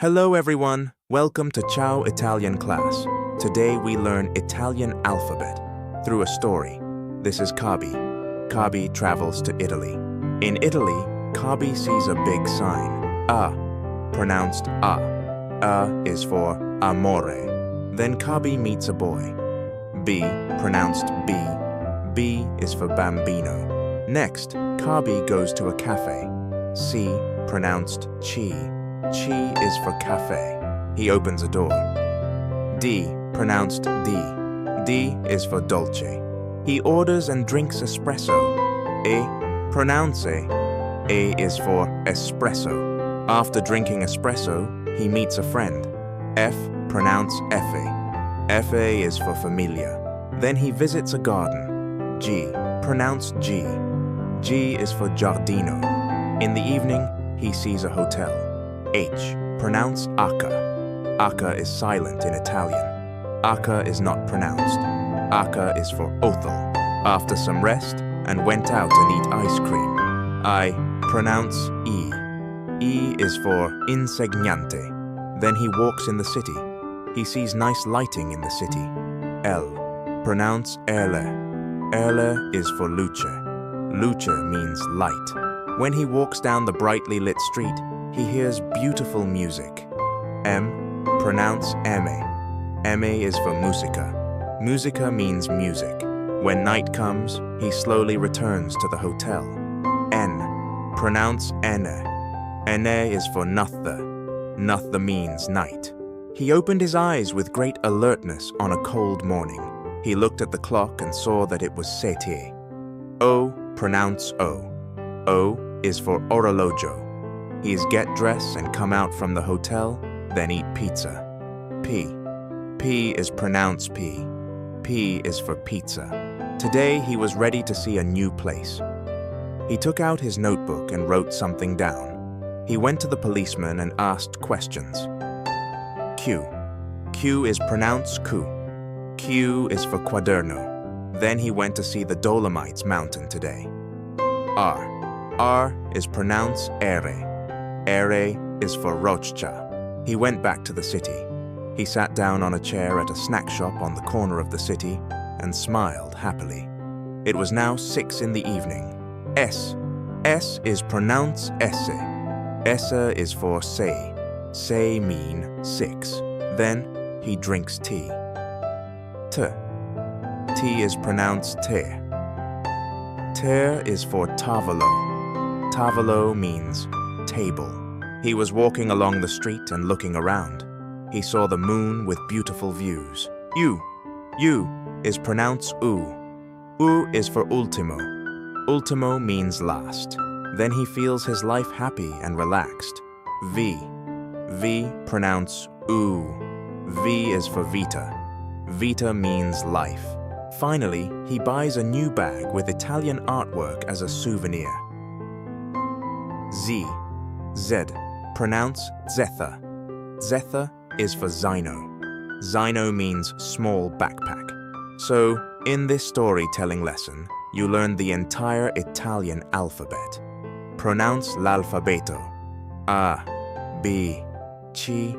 Hello everyone, welcome to Ciao Italian class. Today we learn Italian alphabet through a story. This is Kabi. Kabi travels to Italy. In Italy, Kabi sees a big sign, A, pronounced A. A is for amore. Then Kabi meets a boy. B, pronounced B. B is for bambino. Next, Kabi goes to a cafe. C, pronounced chi. Chi is for cafe. He opens a door. D, pronounced D. D is for dolce. He orders and drinks espresso. A, pronounce A. A is for espresso. After drinking espresso, he meets a friend. F, pronounce F. F is for familia. Then he visits a garden. G, pronounced G. G is for giardino. In the evening, he sees a hotel. H, pronounce Aka. Aka is silent in Italian. Aka is not pronounced. Aka is for Othel. After some rest, and went out and eat ice cream. I, pronounce E. E is for insegnante. Then he walks in the city. He sees nice lighting in the city. L, pronounce Ele. Ele is for luce. Luce means light. When he walks down the brightly lit street, he hears beautiful music. M, pronounce Eme. Eme is for musica. Musica means music. When night comes, he slowly returns to the hotel. N, pronounce Ene. Ene is for nothda. Nothda means night. He opened his eyes with great alertness on a cold morning. He looked at the clock and saw that it was sete. O, pronounce O. O is for orologio. He is get dressed and come out from the hotel, then eat pizza. P. P is pronounce P. P is for pizza. Today he was ready to see a new place. He took out his notebook and wrote something down. He went to the policeman and asked questions. Q. Q is pronounce Q. Q is for quaderno. Then he went to see the Dolomites mountain today. R. R is pronounce ere. Ere is for roccia. He went back to the city. He sat down on a chair at a snack shop on the corner of the city and smiled happily. It was now 6 in the evening. S. S is pronounce esse. Esse is for say. Say mean 6. Then he drinks tea. T. T is pronounced ter. Ter is for tavolo. Tavolo means table. He was walking along the street and looking around. He saw the moon with beautiful views. U. U is pronounced U. U is for ultimo. Ultimo means last. Then he feels his life happy and relaxed. V. V pronounce U. V is for vita. Vita means life. Finally, he buys a new bag with Italian artwork as a souvenir. Z. Z, pronounce zetha. Zetha is for Zino. Zino means small backpack. So, in this storytelling lesson, you learned the entire Italian alphabet. Pronounce l'alfabeto. A, B, C,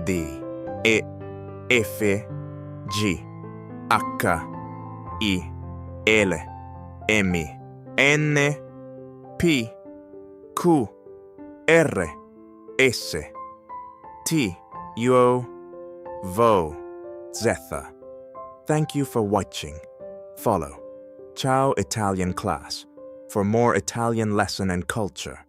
D, E, F, G, H, I, L, M, N, P, Q, R, S, T, U, V, Z. Thank you for watching. Follow Ciao Italian class for more Italian lesson and culture.